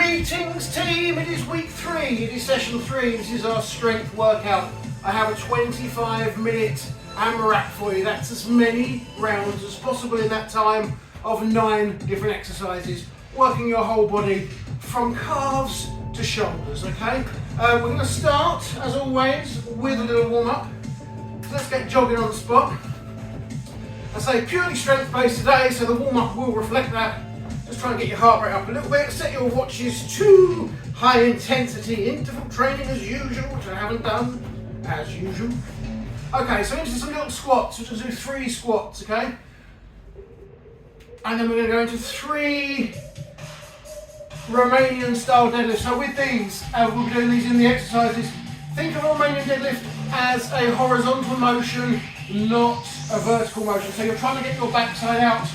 Greetings team, it is week 3, it is session 3, this is our strength workout. I have a 25-minute AMRAP for you, that's as many rounds as possible in that time of 9 different exercises, working your whole body from calves to shoulders, okay? We're going to start, as always, with a little warm-up. Let's get jogging on the spot. I say purely strength based today, so the warm-up will reflect that. Just try and get your heart rate up a little bit. Set your watches to high intensity interval training as usual, which I haven't done as usual. Okay, so into some little squats. We're going to do 3 squats, okay? And then we're going to go into 3 Romanian style deadlifts. So with these, we'll be doing these in the exercises. Think of a Romanian deadlift as a horizontal motion, not a vertical motion. So you're trying to get your backside out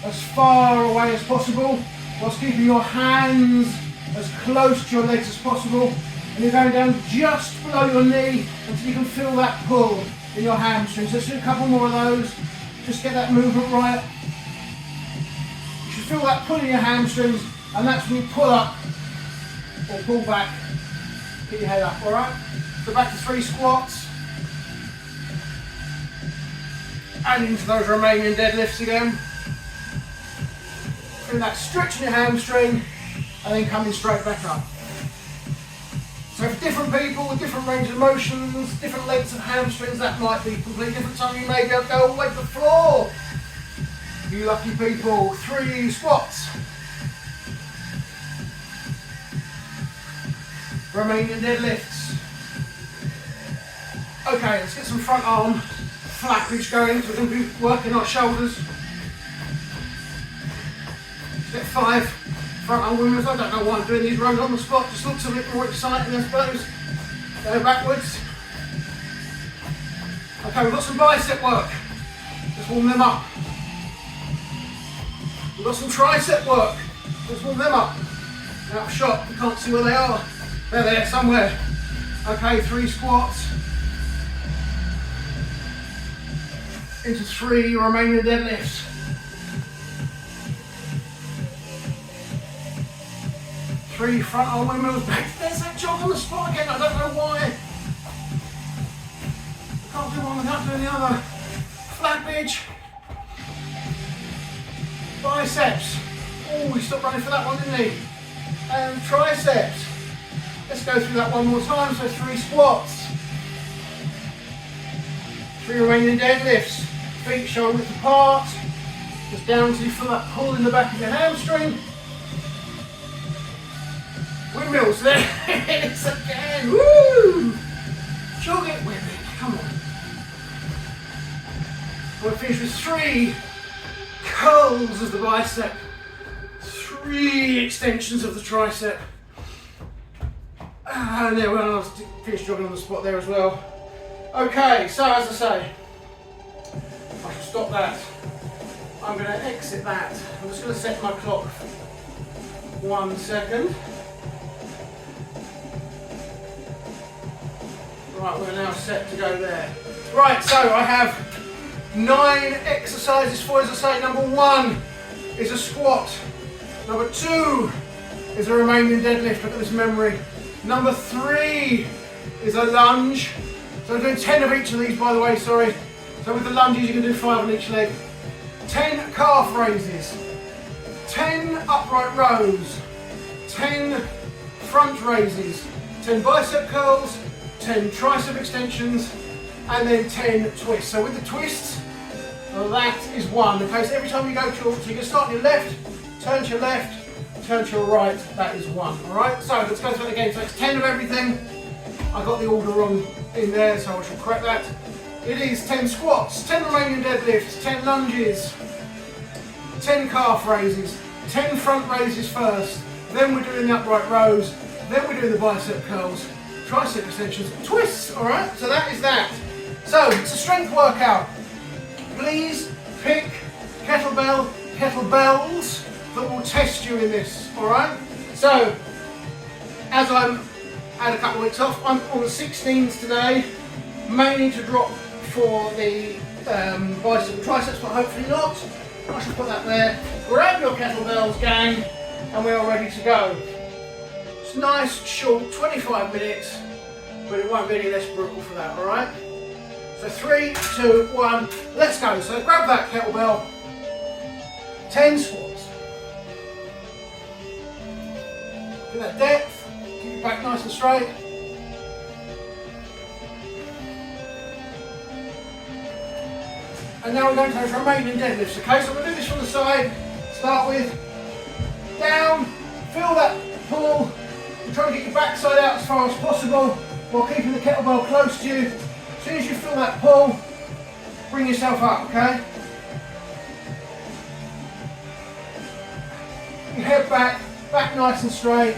as far away as possible, whilst keeping your hands as close to your legs as possible. And you're going down just below your knee until you can feel that pull in your hamstrings. Let's do a couple more of those. Just get that movement right. You should feel that pull in your hamstrings, and that's when you pull up or pull back. Get your head up, alright? Go back to 3 squats. And into those Romanian deadlifts again. Feel that stretch in your hamstring, and then coming straight back up. So for different people with different range of motions, different lengths of hamstrings, that might be completely different. Some of you may be able to go all the way to the floor. You lucky people. 3 squats. Romanian deadlifts. Okay, let's get some front arm flappage going. So we're going to be working our shoulders. Get 5 front arm movements. I don't know why I'm doing these rows on the spot. Just looks a bit more exciting, I suppose. Go backwards. Okay, we've got some bicep work. Let's warm them up. We've got some tricep work. Let's warm them up. Out of shot, you can't see where they are. They're there somewhere. Okay, 3 squats. Into 3 Romanian deadlifts. 3 front arm windmills back. There's that jog on the spot again. I don't know why. I can't do one without doing the other. Flappage. Biceps. Oh, he stopped running for that one, didn't he? And triceps. Let's go through that one more time. So 3 squats. 3 Romanian deadlifts. Feet shoulder width apart. Just down until you feel that pull in the back of your hamstring. Windmills, there it is again, woo! Jog it with it, come on. We'll finish with 3 curls of the bicep, 3 extensions of the tricep. And there we are, I'll finish jogging on the spot there as well. Okay, so as I say, I shall stop that. I'm going to exit that. I'm just going to set my clock 1 second. Right, we're now set to go there. Right, so I have 9 exercises for you, as I say. Number 1 is a squat. Number 2 is a Romanian deadlift. Look at this memory. Number 3 is a lunge. So I'm doing 10 of each of these, by the way, sorry. So with the lunges, you can do 5 on each leg. 10 calf raises. 10 upright rows. 10 front raises. 10 bicep curls. 10 tricep extensions, and then 10 twists. So with the twists, that is 1. Okay, so every time you go to your, so you can start on your left, turn to your left, turn to your right, that is 1. Alright, so let's go through it again. So it's 10 of everything. I got the order wrong in there, so I shall correct that. It is 10 squats, 10 Romanian deadlifts, 10 lunges, 10 calf raises, 10 front raises first, then we're doing the upright rows, then we're doing the bicep curls, tricep extensions, twists, alright? So that is that. So, it's a strength workout. Please pick kettlebells that will test you in this, alright? So, as I'm had a couple of weeks off, I'm on the 16s today. May need to drop for the bicep and triceps, but hopefully not. I should put that there. Grab your kettlebells, gang, and we are ready to go. It's nice, short, 25 minutes, but it won't be any less brutal for that, all right? So 3, 2, 1, let's go. So grab that kettlebell, 10 squats. Get that depth, keep your back nice and straight. And now we're going to those remaining deadlifts, okay? So we'll do this from the side. Start with down, feel that pull. You're trying to get your backside out as far as possible while keeping the kettlebell close to you. As soon as you feel that pull, bring yourself up, okay? Your head back nice and straight.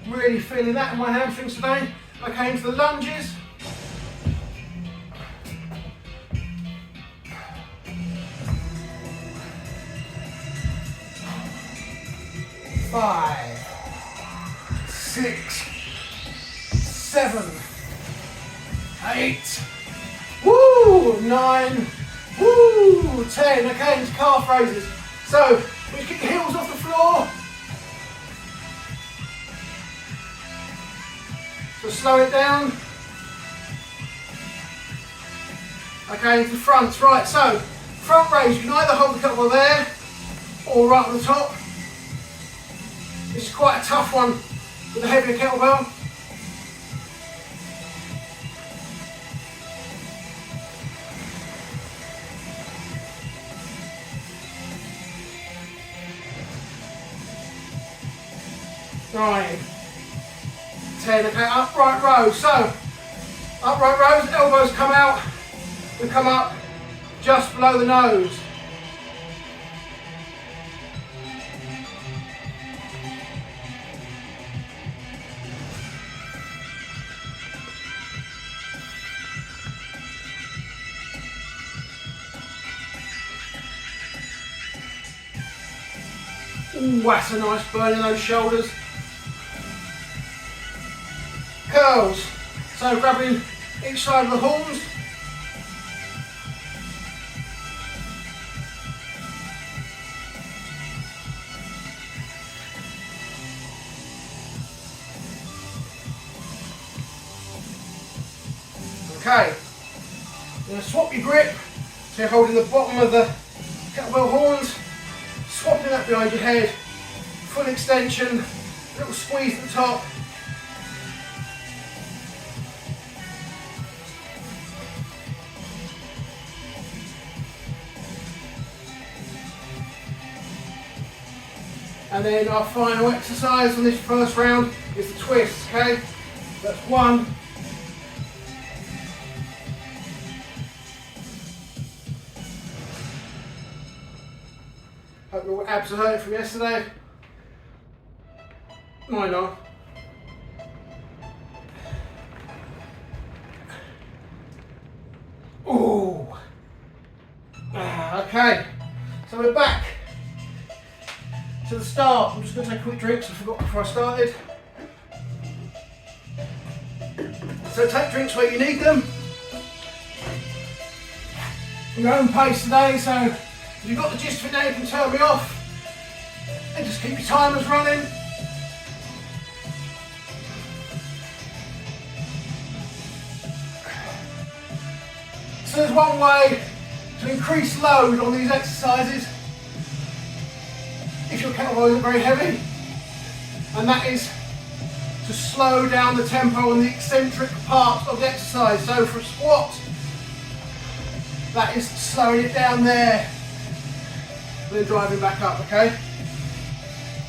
Really feeling that in my hamstrings today. Okay, into the lunges. 5, 6, 7, 8, woo, 9, woo, 10. Okay, into calf raises. So, we kick your heels off the floor. So slow it down. Okay, into the fronts. Right, so front raise, you can either hold the kettlebell there or right on the top. This is quite a tough one with a heavier kettlebell. Right. 10, okay, upright row. So, upright rows, elbows come out, we come up just below the nose. Ooh, that's a nice burn in those shoulders. Curls, so grabbing each side of the horns. Okay, you're going to swap your grip, so you're holding the bottom of the kettlebell horns, swapping that behind your head, full extension, little squeeze at the top. And then our final exercise on this first round is the twist, okay? That's 1. Hope your abs are hurting from yesterday. Mine are. Ooh. Okay, so we're back to the start. I'm just going to take a quick drink, so I forgot before I started. So take drinks where you need them. Your own pace today, so if you've got the gist of it now, you can turn me off and just keep your timers running. So there's one way to increase load on these exercises if your kettlebell isn't very heavy, and that is to slow down the tempo on the eccentric part of the exercise. So for a squat, that is slowing it down there, and then driving back up, okay?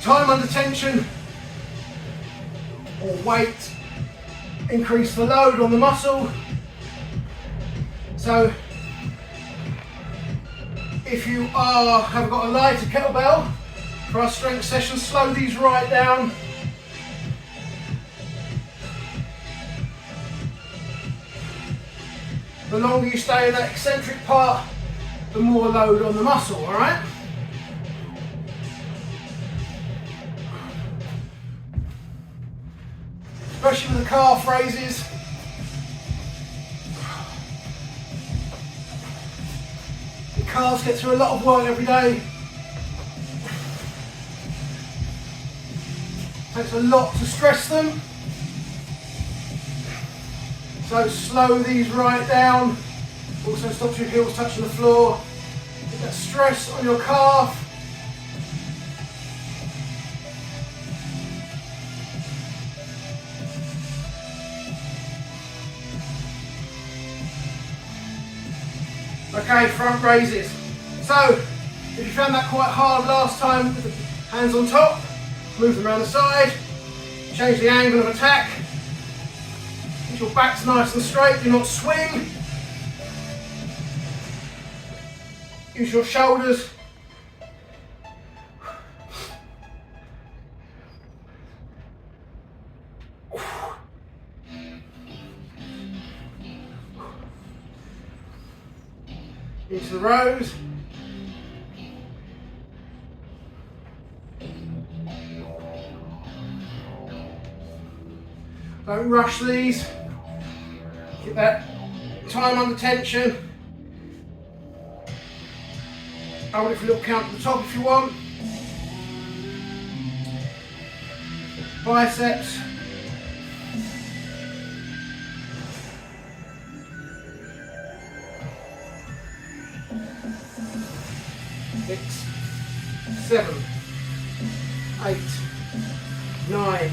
Time under tension or weight, increase the load on the muscle. So if you have got a lighter kettlebell, for our strength session, slow these right down. The longer you stay in that eccentric part, the more load on the muscle, alright? Especially with the calf raises. calves get through a lot of work every day. Takes a lot to stress them. So slow these right down. Also stops your heels touching the floor. Get that stress on your calf. Okay, front raises. So, if you found that quite hard last time with the hands on top, move them around the side, change the angle of attack. Keep your back's nice and straight, do not swing. Use your shoulders. Into the rows. Don't rush these. Keep that time under tension. Hold it for a little count at the top if you want. Biceps. Six, 7, 8, 9,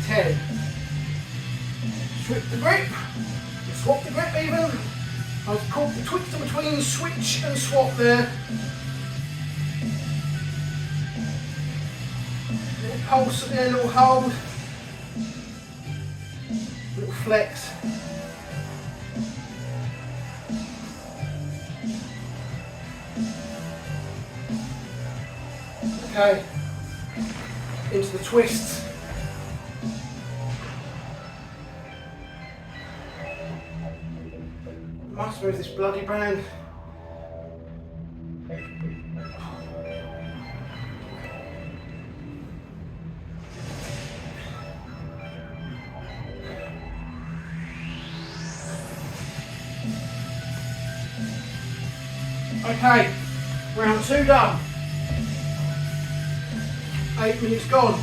10. Switch the grip, swap the grip even. I was called the twist between switch and swap there. Little pulse at there, little hold, little flex. Okay, into the twists. Must move this bloody band. Okay, round 2 done. 8 minutes gone.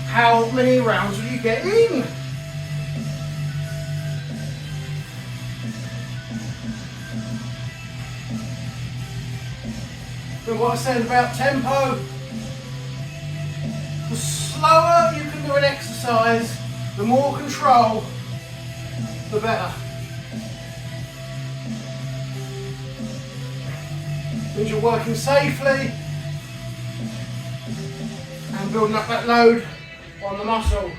How many rounds will you get in? Remember what I said about tempo? The slower you can do an exercise, the more control, the better. Means you're working safely and building up that load on the muscle.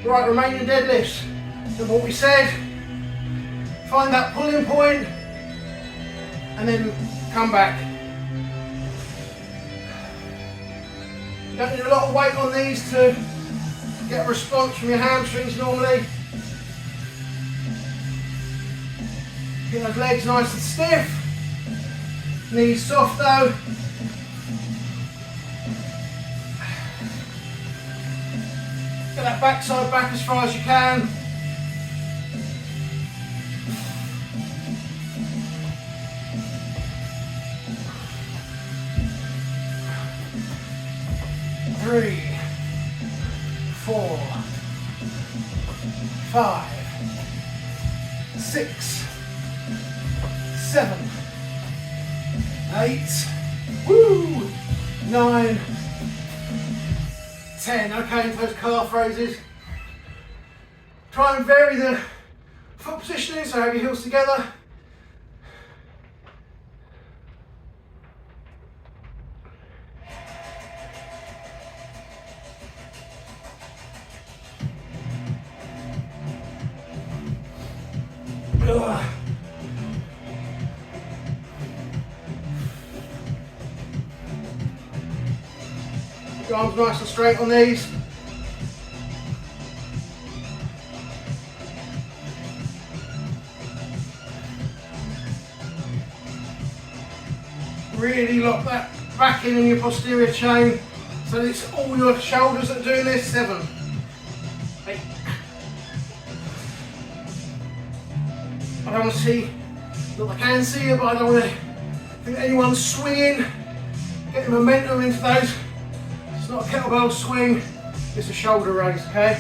Right, remaining deadlifts. Remember what we said? Find that pulling point and then come back. You don't need a lot of weight on these to get a response from your hamstrings normally. Get those legs nice and stiff, knees soft though. Get that backside back as far as you can. Three, 4, 5, 6, 7, 8, woo, 9, 10. Okay, into those calf raises. Try and vary the foot positioning, so have your heels together. Your arms nice and straight on these. Really lock that back in your posterior chain So it's all your shoulders that are doing this. 7, 8. I don't want to see, not I can see you, but I don't want to think anyone's swinging, getting momentum into those. It's not a kettlebell swing, it's a shoulder raise, okay?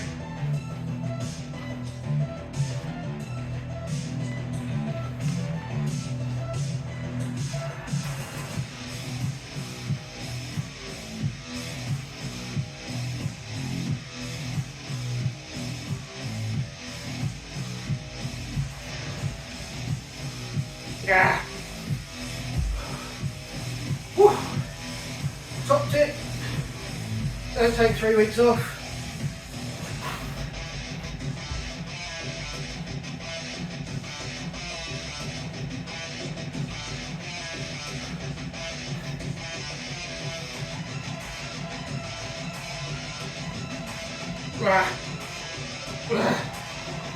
Yeah. Whew. Top tip. Don't take 3 weeks off.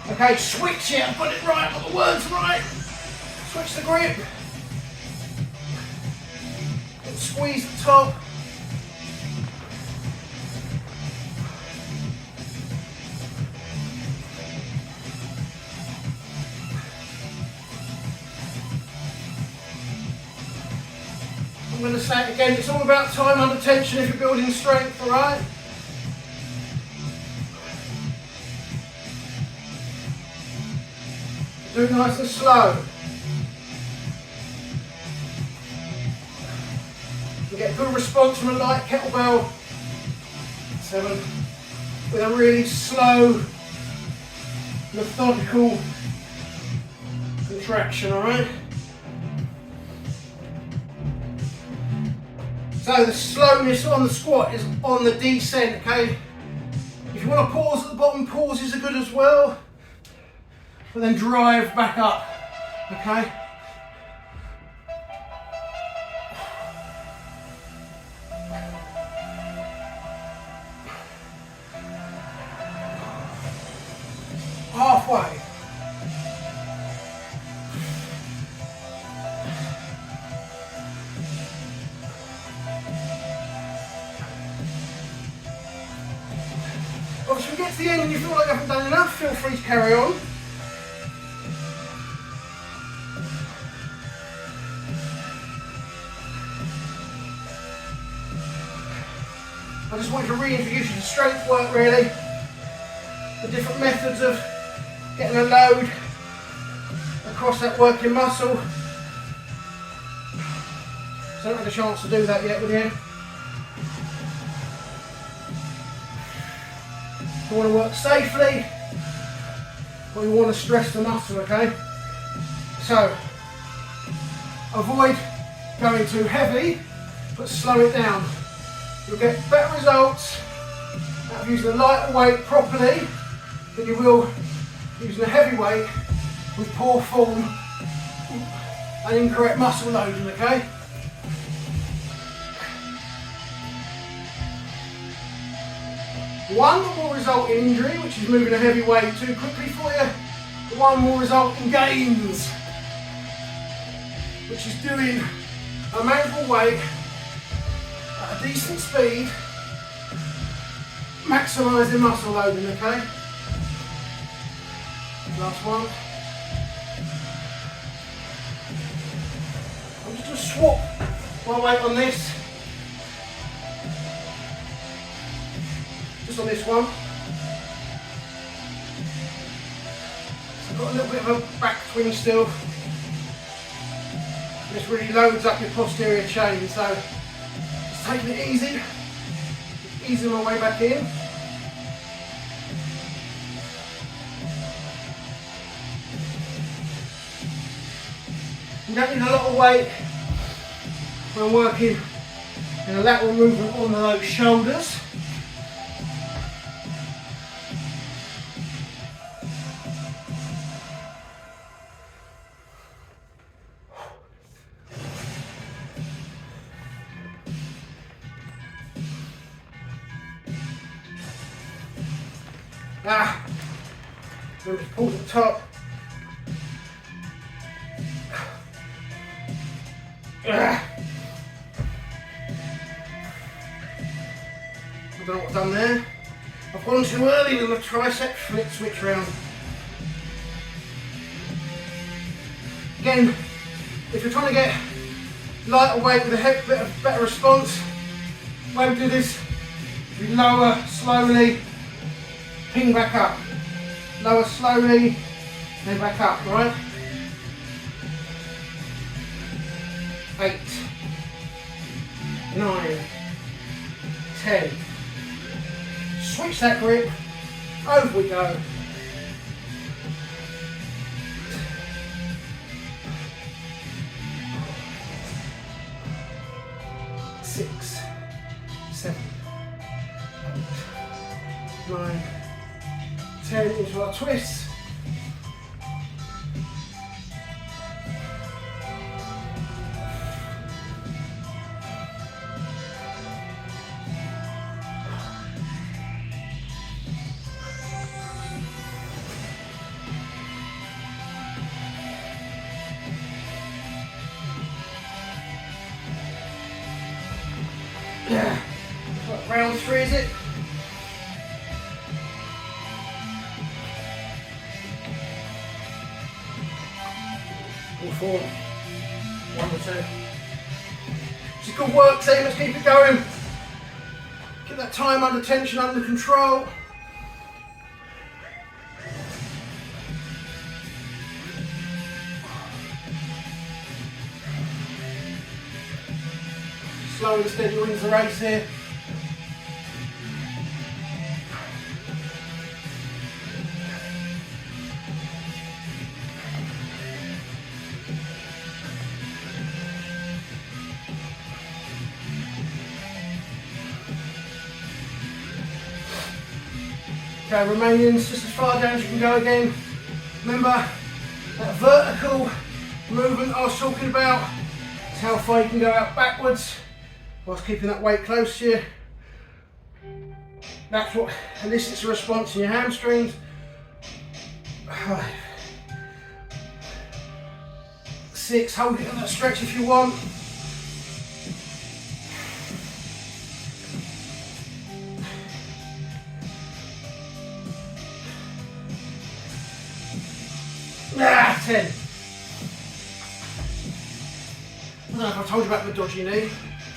Okay, switch it. I've got it right. I've got the words right. Switch the grip. And squeeze the top. I'm going to say it again. It's all about time under tension if you're building strength, all right? Do it nice and slow. You get a good response from a light kettlebell. 7. With a really slow, methodical contraction, alright? So the slowness on the squat is on the descent, okay? If you want to pause at the bottom, pauses are good as well. But then drive back up, okay? Halfway. Obviously, if you get to the end and you feel like you haven't done enough, feel free to carry on. I just wanted to reintroduce you to strength work, really. The different methods of getting a load across that working muscle. So I haven't had a chance to do that yet with you. You want to work safely, but you want to stress the muscle, okay? So, avoid going too heavy, but slow it down. You'll get better results out of using a lighter weight properly than you will using a heavy weight with poor form and incorrect muscle loading, okay? One will result in injury, which is moving a heavy weight too quickly for you. One will result in gains, which is doing a manageable weight at a decent speed, maximising muscle loading, okay? Last one. I'm just going to swap my weight on this. Just on this one. So I've got a little bit of a back swing still. This really loads up your posterior chain, so just taking it easy, easing my way back in. You don't need a lot of weight when working in a lateral movement on those shoulders. Then just pull to the top. I don't know what I've done there. I've gone too early with my tricep flip switch round. Again, if you're trying to get lighter weight with a better response, the way we do this, we lower slowly, ping back up. Lower slowly, then back up, right? 8, 9, 10. Switch that grip, over we go. 6, 7, 8, 9, 10 into our twist. Yeah. What, round 3 is it? Or 4. 1 or 2. It's a good work, team. Let's keep it going. Get that time under tension, under control. Slow and steady wins the race here. Okay, Romanians, just as far down as you can go again. Remember that vertical movement I was talking about. It's how far you can go out backwards whilst keeping that weight close to you. That's what elicits a response in your hamstrings. 5, 6, hold it on that stretch if you want. 10. I don't know if I've told you about the dodgy knee,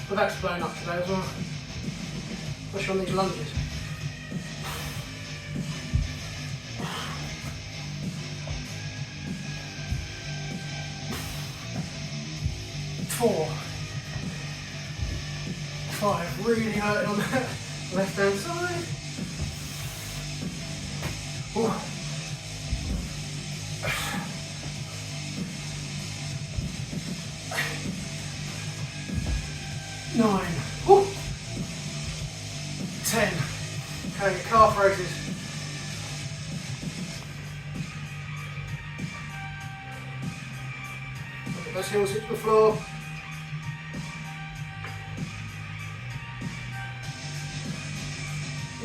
but that's blown up today as well. Especially on these lunges. 4, 5, really hurting on that left hand side. 9, 10. Okay, calf raises. Look at those heels hit the floor.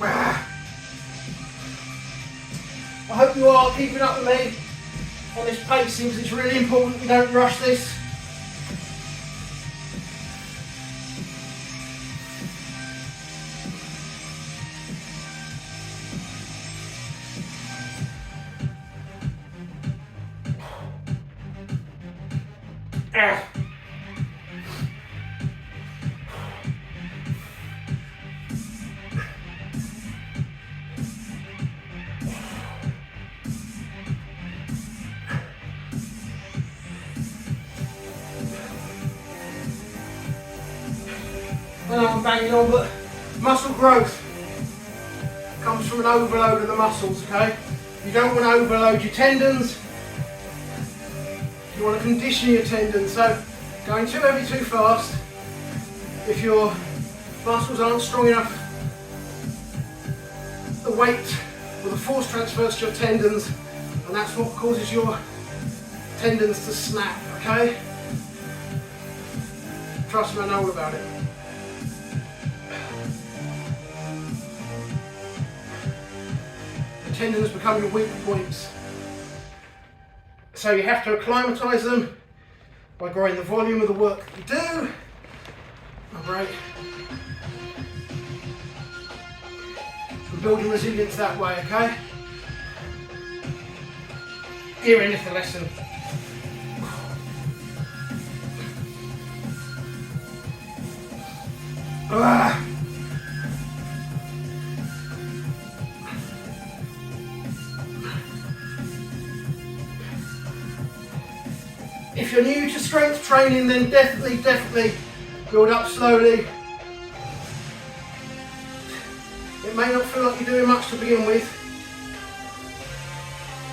I hope you are keeping up with me on this pacing, because it's really important we don't rush this. I know I'm banging on, but muscle growth comes from an overload of the muscles, okay? You don't want to overload your tendons. You want to condition your tendons, so going too heavy too fast, if your muscles aren't strong enough, the weight or the force transfers to your tendons, and that's what causes your tendons to snap, okay? Trust me, I know all about it. The tendons become your weak points. So you have to acclimatise them by growing the volume of the work that you do. Alright. building resilience that way, okay? Gearing is the lesson. If you're new to strength training, then definitely build up slowly. It may not feel like you're doing much to begin with.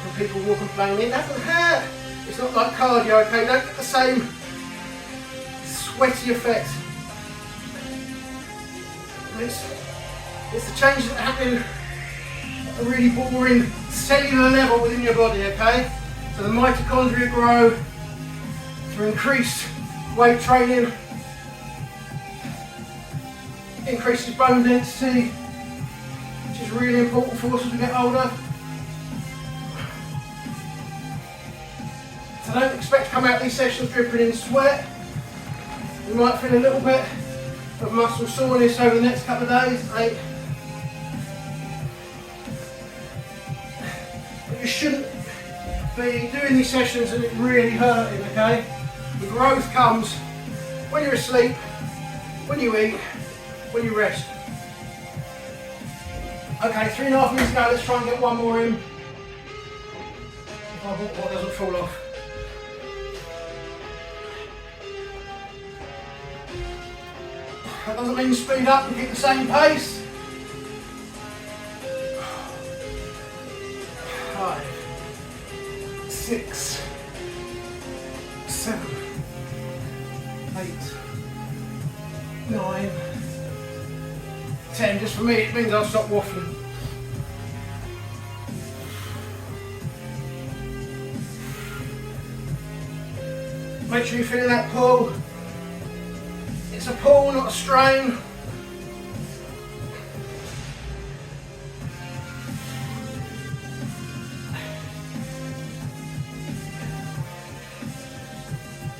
And people will complain, it doesn't hurt. It's not like cardio, okay? You don't get the same sweaty effect. It's the changes that happen at a really boring cellular level within your body, okay? So the mitochondria grow through increased weight training, increases bone density, which is really important for us as we get older. So don't expect to come out these sessions dripping in sweat. You might feel a little bit of muscle soreness over the next couple of days, but you shouldn't be doing these sessions and it really hurting, okay? The growth comes when you're asleep, when you eat, when you rest. Okay, 3.5 minutes to go, let's try and get one more in. If I want what doesn't fall off. That doesn't mean speed up and keep the same pace. 5, 6, 7, 8, 9, 10. Just for me, it means I'll stop waffling. Make sure you're feeling that pull. It's a pull, not a strain.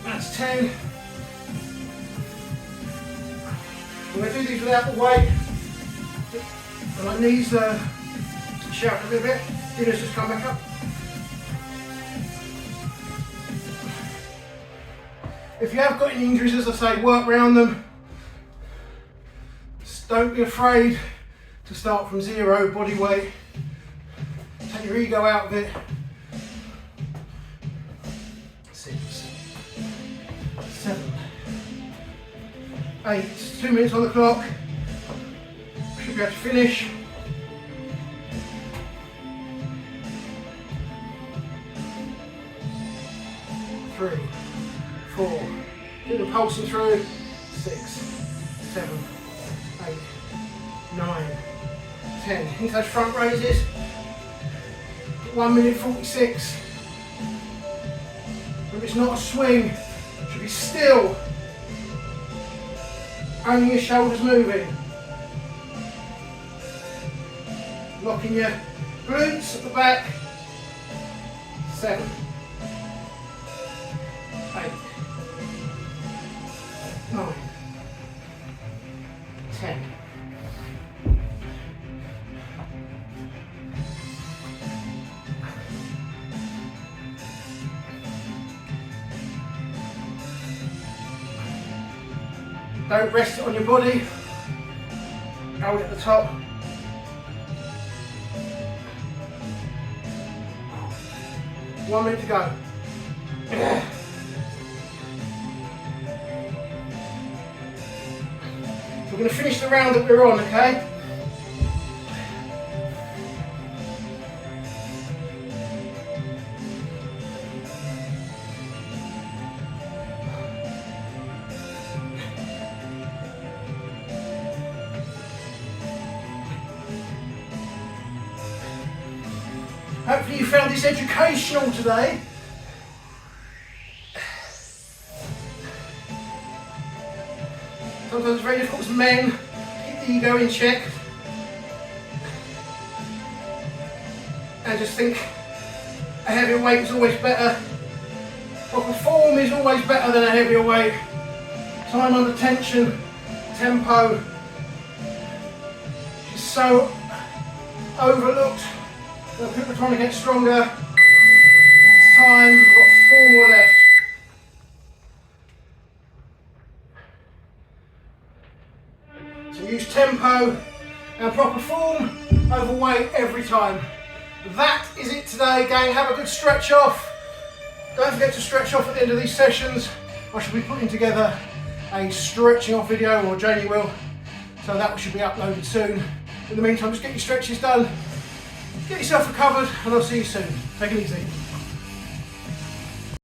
That's 10. I'm going to do these without the weight. And my knees shout a little bit. Dinner's just come back up. If you have got any injuries, as I say, work around them. Just don't be afraid to start from 0 body weight. Take your ego out of it. 6, 7, 8, 2 minutes on the clock. Should be able to finish. 3, 4, do the pulsing through. 6, 7, 8, 9, 10. Into those front raises. 1 minute 46. If it's not a swing, it should be still. Only your shoulders moving. Locking your glutes at the back. 7, 8, 9, 10. Don't rest it on your body. Hold it at the top. One minute to go. So we're going to finish the round that we're on, okay? Hopefully you found this educational today. Sometimes it's very difficult as men to keep the ego in check and just think a heavier weight is always better. Proper form is always better than a heavier weight. Time under tension, tempo is so overlooked. The people are trying to get stronger. It's time. We've got 4 more left. So use tempo and proper form over weight every time. That is it today, gang. Have a good stretch off. Don't forget to stretch off at the end of these sessions. I should be putting together a stretching off video, or Janie will, so that should be uploaded soon. In the meantime, just get your stretches done, get yourself recovered, and I'll see you soon. Take it easy.